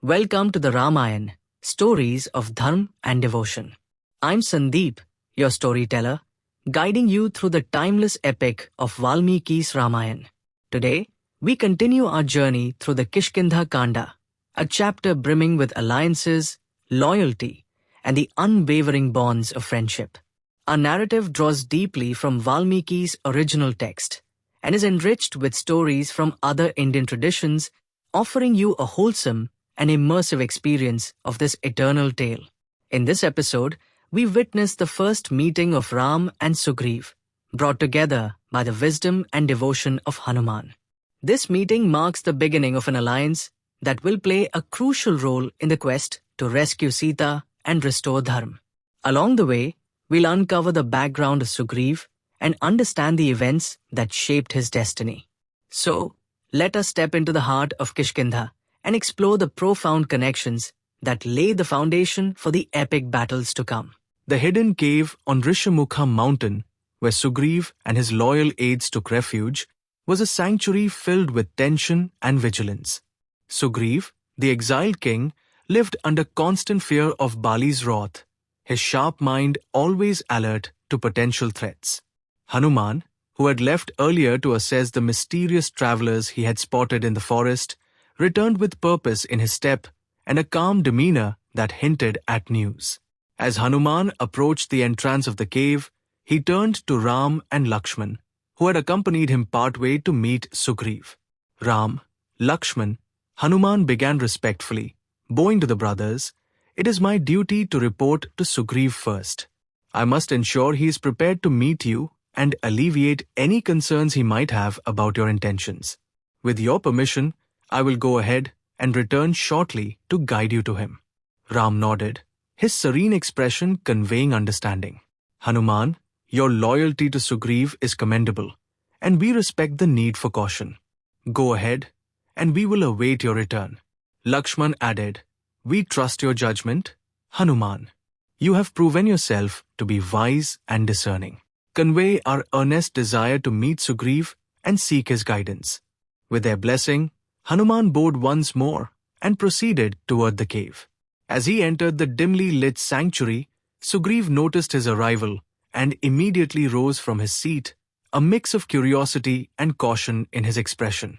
Welcome to the Ramayan, Stories of Dharm and Devotion. I'm Sandeep, your storyteller, guiding you through the timeless epic of Valmiki's Ramayan. Today, we continue our journey through the Kishkindha Kanda, a chapter brimming with alliances, loyalty, and the unwavering bonds of friendship. Our narrative draws deeply from Valmiki's original text and is enriched with stories from other Indian traditions, offering you a wholesome and immersive experience of this eternal tale. In this episode, we witness the first meeting of Ram and Sugreev, brought together by the wisdom and devotion of Hanuman. This meeting marks the beginning of an alliance that will play a crucial role in the quest to rescue Sita and restore dharm. Along the way, we'll uncover the background of Sugreev and understand the events that shaped his destiny. So, let us step into the heart of Kishkindha and explore the profound connections that lay the foundation for the epic battles to come. The hidden cave on Rishamukha mountain, where Sugreev and his loyal aides took refuge, was a sanctuary filled with tension and vigilance. Sugreev, the exiled king, lived under constant fear of Bali's wrath, his sharp mind always alert to potential threats. Hanuman, who had left earlier to assess the mysterious travelers he had spotted in the forest, returned with purpose in his step and a calm demeanor that hinted at news. As Hanuman approached the entrance of the cave, he turned to Ram and Lakshman, who had accompanied him partway to meet Sugreev. Ram, Lakshman, Hanuman began respectfully, bowing to the brothers. "It is my duty to report to Sugreev first. I must ensure he is prepared to meet you and alleviate any concerns he might have about your intentions. With your permission, I will go ahead and return shortly to guide you to him." Ram nodded, his serene expression conveying understanding. "Hanuman, your loyalty to Sugreev is commendable, and we respect the need for caution. Go ahead, and we will await your return." Lakshman added, "We trust your judgment, Hanuman. You have proven yourself to be wise and discerning. Convey our earnest desire to meet Sugreev and seek his guidance." With their blessing, Hanuman bowed once more and proceeded toward the cave. As he entered the dimly lit sanctuary, Sugreev noticed his arrival and immediately rose from his seat, a mix of curiosity and caution in his expression.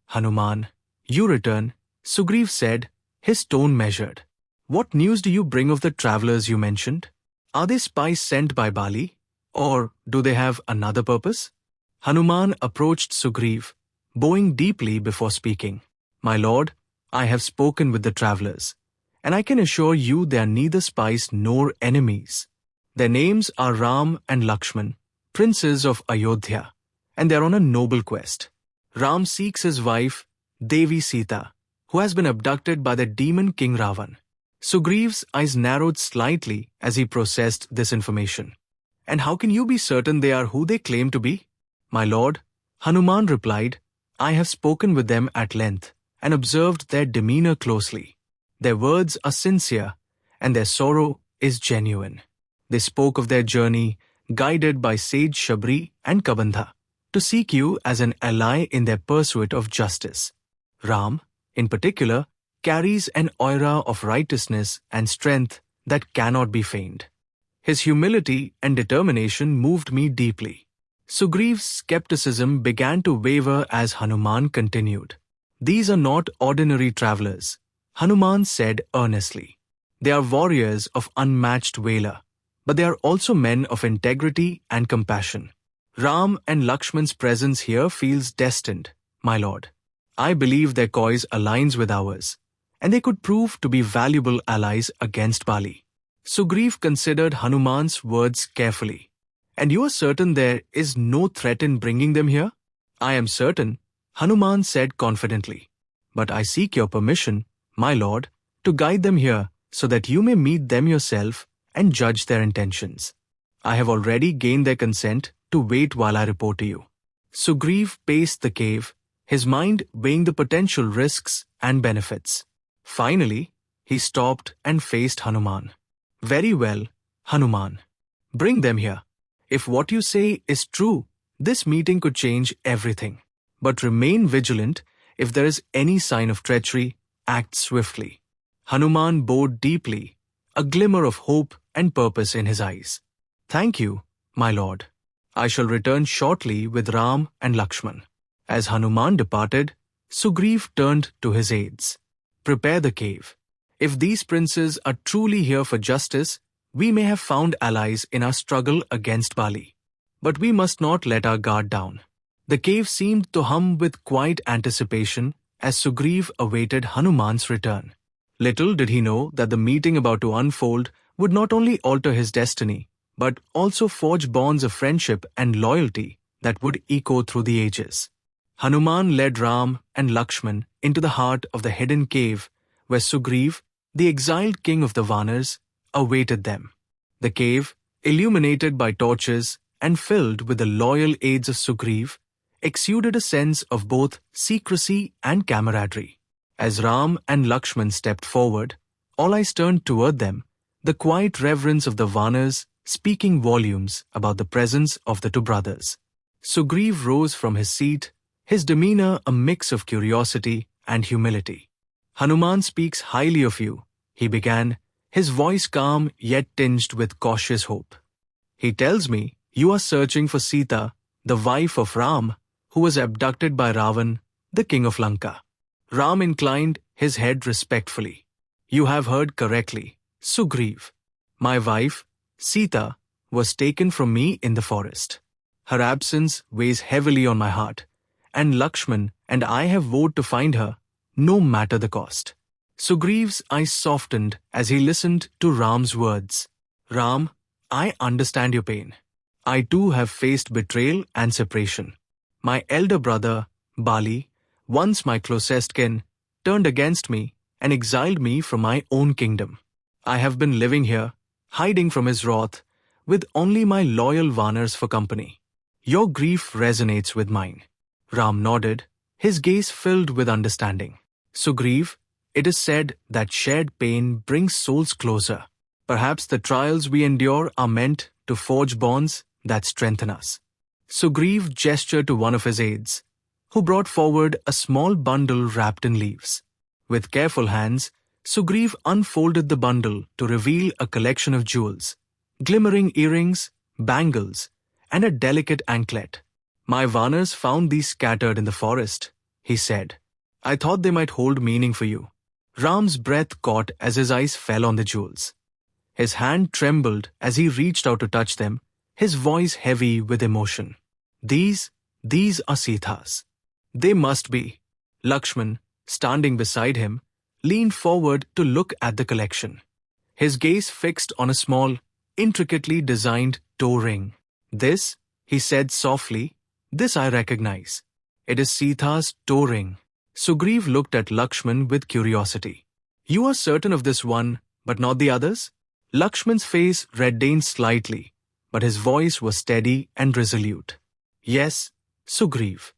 "Hanuman, you return," Sugreev said, his tone measured. "What news do you bring of the travelers you mentioned? Are they spies sent by Bali, or do they have another purpose?" Hanuman approached Sugreev, bowing deeply before speaking. "My lord, I have spoken with the travelers, and I can assure you they are neither spies nor enemies. Their names are Ram and Lakshman, princes of Ayodhya, and they are on a noble quest. Ram seeks his wife, Devi Sita, who has been abducted by the demon king Raavan." Sugreev's eyes narrowed slightly as he processed this information. "And how can you be certain they are who they claim to be?" "My lord," Hanuman replied, "I have spoken with them at length and observed their demeanor closely. Their words are sincere, and their sorrow is genuine. They spoke of their journey, guided by sage Shabri and Kabandha, to seek you as an ally in their pursuit of justice. Ram, in particular, carries an aura of righteousness and strength that cannot be feigned. His humility and determination moved me deeply." Sugreev's skepticism began to waver as Hanuman continued. "These are not ordinary travelers," Hanuman said earnestly. "They are warriors of unmatched valor, but they are also men of integrity and compassion. Ram and Lakshman's presence here feels destined, my lord. I believe their cause aligns with ours, and they could prove to be valuable allies against Bali." Sugreev considered Hanuman's words carefully. "And you are certain there is no threat in bringing them here?" "I am certain," Hanuman said confidently. "But I seek your permission, my lord, to guide them here so that you may meet them yourself and judge their intentions. I have already gained their consent to wait while I report to you." Sugreev paced the cave, his mind weighing the potential risks and benefits. Finally, he stopped and faced Hanuman. "Very well, Hanuman. Bring them here. If what you say is true, this meeting could change everything. But remain vigilant. If there is any sign of treachery, act swiftly. Hanuman bowed deeply, a glimmer of hope and purpose in his eyes. Thank you, my lord. I shall return shortly with Ram and Lakshman. As Hanuman departed, Sugreev turned to his aides. Prepare the cave. If these princes are truly here for justice, we may have found allies in our struggle against Bali. But we must not let our guard down. The cave seemed to hum with quiet anticipation as Sugreev awaited Hanuman's return. Little did he know that the meeting about to unfold would not only alter his destiny, but also forge bonds of friendship and loyalty that would echo through the ages. Hanuman led Ram and Lakshman into the heart of the hidden cave where Sugreev, the exiled king of the Vanars, awaited them. The cave, illuminated by torches and filled with the loyal aides of Sugreev, exuded a sense of both secrecy and camaraderie. As Ram and Lakshman stepped forward, all eyes turned toward them, the quiet reverence of the Vanars speaking volumes about the presence of the two brothers. Sugreev rose from his seat, his demeanor a mix of curiosity and humility. Hanuman speaks highly of you, he began, his voice calm yet tinged with cautious hope. He tells me you are searching for Sita, the wife of Ram, who was abducted by Raavan, the king of Lanka. Ram inclined his head respectfully. You have heard correctly, Sugreev. My wife, Sita, was taken from me in the forest. Her absence weighs heavily on my heart, and Lakshman and I have vowed to find her, no matter the cost. Sugreev's eyes softened as he listened to Ram's words. Ram, I understand your pain. I too have faced betrayal and separation. My elder brother, Bali, once my closest kin, turned against me and exiled me from my own kingdom. I have been living here, hiding from his wrath, with only my loyal Vanars for company. Your grief resonates with mine. Ram nodded, his gaze filled with understanding. Sugreev, it is said that shared pain brings souls closer. Perhaps the trials we endure are meant to forge bonds that strengthen us. Sugreev gestured to one of his aides, who brought forward a small bundle wrapped in leaves. With careful hands, Sugreev unfolded the bundle to reveal a collection of jewels, glimmering earrings, bangles, and a delicate anklet. My Vanars found these scattered in the forest, he said. I thought they might hold meaning for you. Ram's breath caught as his eyes fell on the jewels. His hand trembled as he reached out to touch them, his voice heavy with emotion. These are Sita's. They must be. Lakshman, standing beside him, leaned forward to look at the collection. His gaze fixed on a small, intricately designed toe ring. This, he said softly, this I recognize. It is Sita's toe ring. Sugreev looked at Lakshman with curiosity. You are certain of this one, but not the others? Lakshman's face reddened slightly, but his voice was steady and resolute. Yes, Sugreev.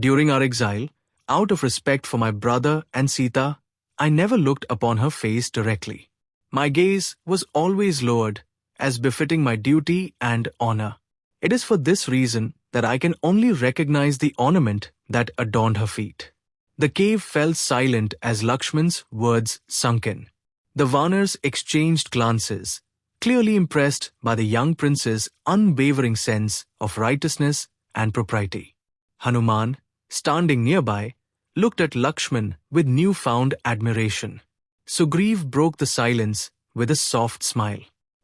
During our exile, out of respect for my brother and Sita, I never looked upon her face directly. My gaze was always lowered, as befitting my duty and honor. It is for this reason that I can only recognize the ornament that adorned her feet. The cave fell silent as Lakshman's words sunk in. The Vanars exchanged glances, clearly impressed by the young prince's unwavering sense of righteousness and propriety. Hanuman, standing nearby, looked at Lakshman with newfound admiration. Sugreev broke the silence with a soft smile.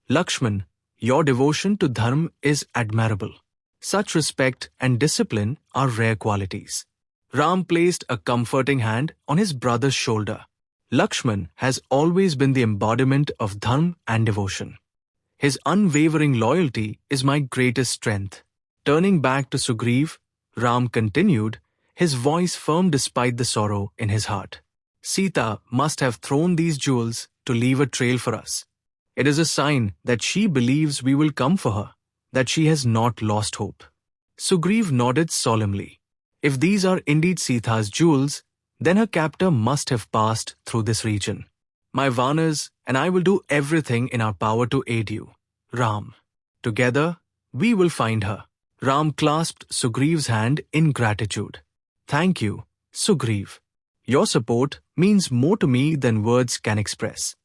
Lakshman, your devotion to dharm is admirable. Such respect and discipline are rare qualities. Ram placed a comforting hand on his brother's shoulder. Lakshman has always been the embodiment of dharm and devotion. His unwavering loyalty is my greatest strength. Turning back to Sugreev, Ram continued, his voice firm despite the sorrow in his heart. Sita must have thrown these jewels to leave a trail for us. It is a sign that she believes we will come for her, that she has not lost hope. Sugreev nodded solemnly. If these are indeed Sita's jewels, then her captor must have passed through this region. My Vanars and I will do everything in our power to aid you, Ram. Together, we will find her. Ram clasped Sugreev's hand in gratitude. Thank you, Sugreev. Your support means more to me than words can express.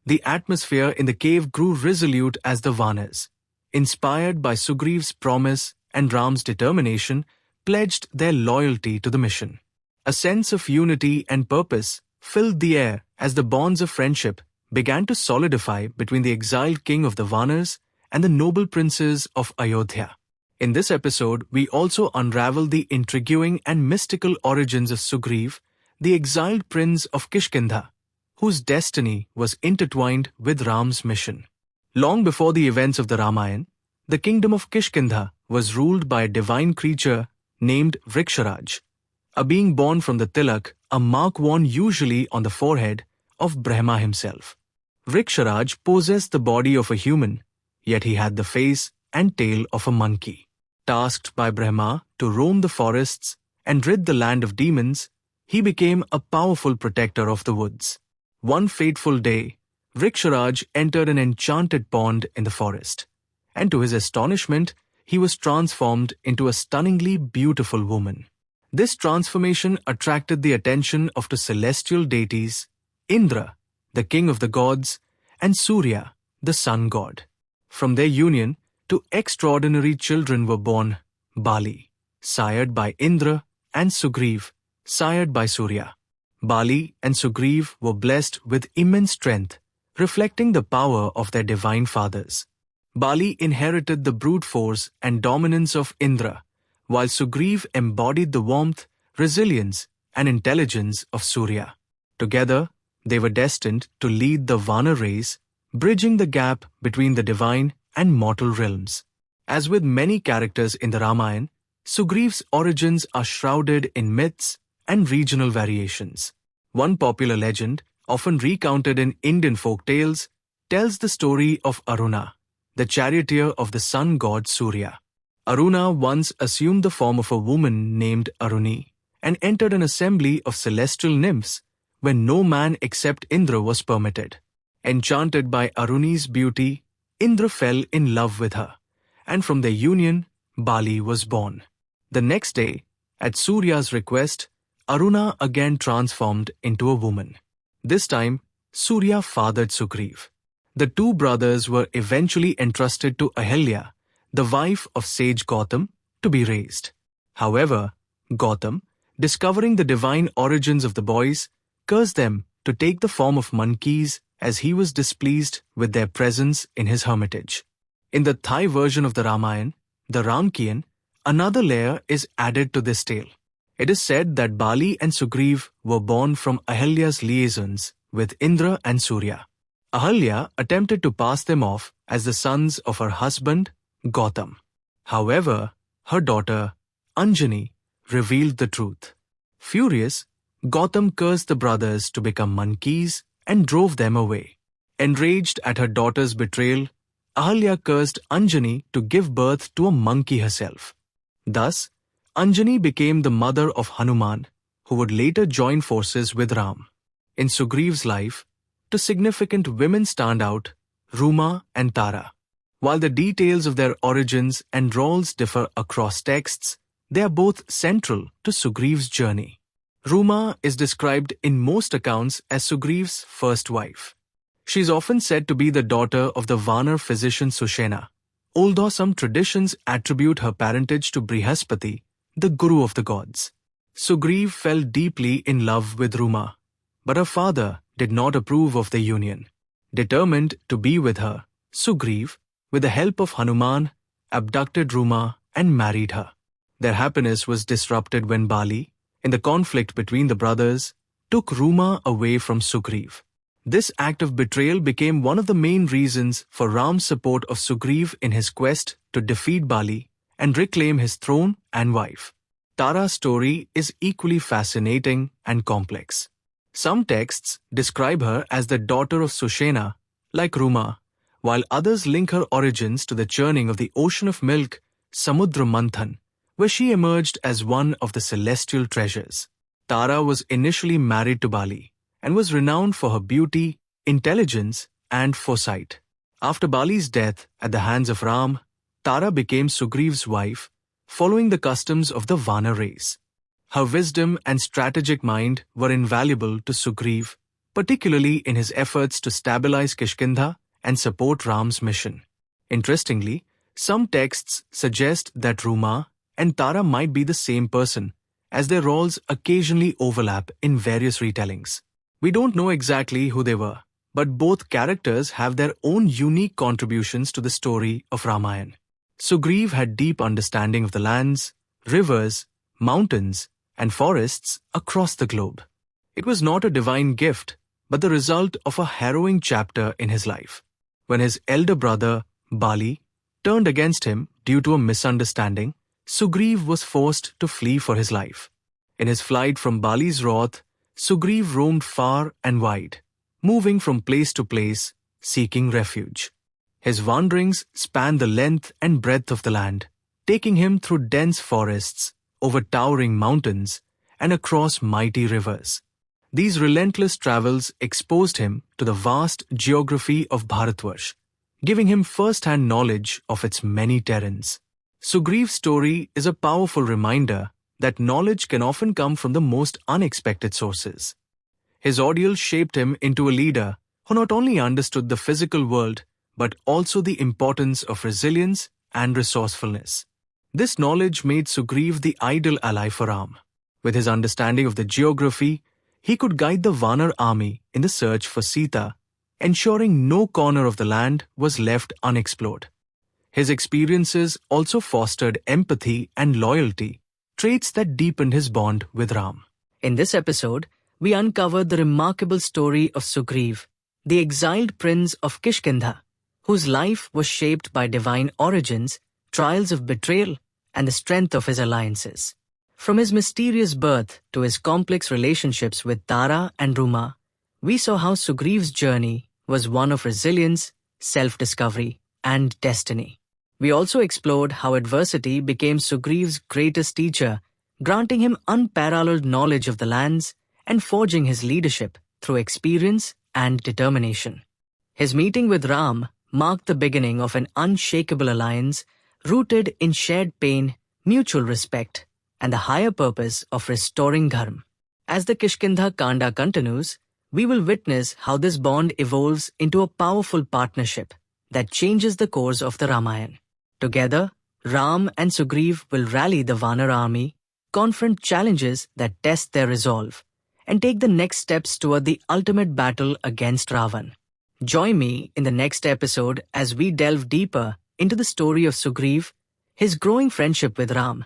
The atmosphere in the cave grew resolute as the Vanars, inspired by Sugreev's promise and Ram's determination, pledged their loyalty to the mission. A sense of unity and purpose filled the air as the bonds of friendship began to solidify between the exiled king of the Vanars and the noble princes of Ayodhya. In this episode, we also unravel the intriguing and mystical origins of Sugreev, the exiled prince of Kishkindha, whose destiny was intertwined with Ram's mission. Long before the events of the Ramayan, the kingdom of Kishkindha was ruled by a divine creature named Vriksharaj, a being born from the tilak, a mark worn usually on the forehead of Brahma himself. Vriksharaj possessed the body of a human, yet he had the face and tail of a monkey. Tasked by Brahma to roam the forests and rid the land of demons, he became a powerful protector of the woods. One fateful day, Vriksharaj entered an enchanted pond in the forest, and to his astonishment, he was transformed into a stunningly beautiful woman. This transformation attracted the attention of two celestial deities, Indra, the king of the gods, and Surya, the sun god. From their union, two extraordinary children were born, Bali, sired by Indra, and Sugreev, sired by Surya. Bali and Sugreev were blessed with immense strength, reflecting the power of their divine fathers. Bali inherited the brute force and dominance of Indra, while Sugreev embodied the warmth, resilience, and intelligence of Surya. Together, they were destined to lead the Vanar race, bridging the gap between the divine and mortal realms. As with many characters in the Ramayan, Sugreev's origins are shrouded in myths and regional variations. One popular legend, often recounted in Indian folk tales, tells the story of Aruna, the charioteer of the sun god Surya. Aruna once assumed the form of a woman named Aruni and entered an assembly of celestial nymphs where no man except Indra was permitted. Enchanted by Aruni's beauty, Indra fell in love with her, and from their union, Bali was born. The next day, at Surya's request, Aruna again transformed into a woman. This time, Surya fathered Sugreev. The two brothers were eventually entrusted to Ahalya, the wife of sage Gautam, to be raised. However, Gautam, discovering the divine origins of the boys, cursed them to take the form of monkeys as he was displeased with their presence in his hermitage. In the Thai version of the Ramayan, the Ramkian, another layer is added to this tale. It is said that Bali and Sugreev were born from Ahalya's liaisons with Indra and Surya. Ahalya attempted to pass them off as the sons of her husband, Gautam. However, her daughter, Anjani, revealed the truth. Furious, Gautam cursed the brothers to become monkeys and drove them away. Enraged at her daughter's betrayal, Ahalya cursed Anjani to give birth to a monkey herself. Thus, Anjani became the mother of Hanuman, who would later join forces with Ram. In Sugreev's life, two significant women stand out, Ruma and Tara. While the details of their origins and roles differ across texts, they are both central to Sugreev's journey. Ruma is described in most accounts as Sugreev's first wife. She is often said to be the daughter of the Vanar physician Sushena, although some traditions attribute her parentage to Brihaspati, the guru of the gods. Sugreev fell deeply in love with Ruma, but her father did not approve of the union. Determined to be with her, Sugreev, with the help of Hanuman, abducted Ruma and married her. Their happiness was disrupted when Bali, in the conflict between the brothers, took Ruma away from Sugreev. This act of betrayal became one of the main reasons for Ram's support of Sugreev in his quest to defeat Bali and reclaim his throne and wife. Tara's story is equally fascinating and complex. Some texts describe her as the daughter of Sushena, like Ruma, while others link her origins to the churning of the ocean of milk, Samudra Manthan, where she emerged as one of the celestial treasures. Tara was initially married to Bali and was renowned for her beauty, intelligence, and foresight. After Bali's death at the hands of Ram, Tara became Sugreev's wife, following the customs of the Vanar race. Her wisdom and strategic mind were invaluable to Sugreev, particularly in his efforts to stabilize Kishkindha and support Ram's mission. Interestingly, some texts suggest that Ruma and Tara might be the same person, as their roles occasionally overlap in various retellings. We don't know exactly who they were, but both characters have their own unique contributions to the story of Ramayan. Sugreev had deep understanding of the lands, rivers, mountains, and forests across the globe. It was not a divine gift, but the result of a harrowing chapter in his life. When his elder brother, Bali, turned against him due to a misunderstanding, Sugreev was forced to flee for his life. In his flight from Bali's wrath, Sugreev roamed far and wide, moving from place to place, seeking refuge. His wanderings spanned the length and breadth of the land, taking him through dense forests, over towering mountains, and across mighty rivers. These relentless travels exposed him to the vast geography of Bharatvarsh, giving him first-hand knowledge of its many terrains. Sugreev's story is a powerful reminder that knowledge can often come from the most unexpected sources. His ordeal shaped him into a leader who not only understood the physical world, but also the importance of resilience and resourcefulness. This knowledge made Sugreev the ideal ally for Ram. With his understanding of the geography, he could guide the Vanar army in the search for Sita, ensuring no corner of the land was left unexplored. His experiences also fostered empathy and loyalty, traits that deepened his bond with Ram. In this episode, we uncovered the remarkable story of Sugreev, the exiled prince of Kishkindha, whose life was shaped by divine origins, trials of betrayal, and the strength of his alliances. From his mysterious birth to his complex relationships with Tara and Ruma, we saw how Sugreev's journey was one of resilience, self-discovery, and destiny. We also explored how adversity became Sugreev's greatest teacher, granting him unparalleled knowledge of the lands and forging his leadership through experience and determination. His meeting with Ram marked the beginning of an unshakable alliance rooted in shared pain, mutual respect, and the higher purpose of restoring dharm. As the Kishkindha Kanda continues, we will witness how this bond evolves into a powerful partnership that changes the course of the Ramayan. Together, Ram and Sugreev will rally the Vanar army, confront challenges that test their resolve, and take the next steps toward the ultimate battle against Raavan. Join me in the next episode as we delve deeper into the story of Sugreev, his growing friendship with Ram,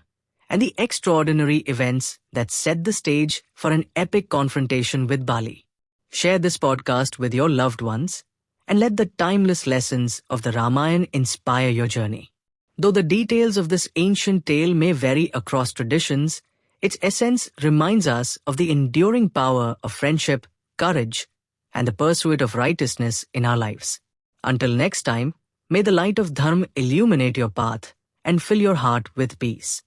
and the extraordinary events that set the stage for an epic confrontation with Bali. Share this podcast with your loved ones and let the timeless lessons of the Ramayan inspire your journey. Though the details of this ancient tale may vary across traditions, its essence reminds us of the enduring power of friendship, courage, and the pursuit of righteousness in our lives. Until next time, may the light of dharm illuminate your path and fill your heart with peace.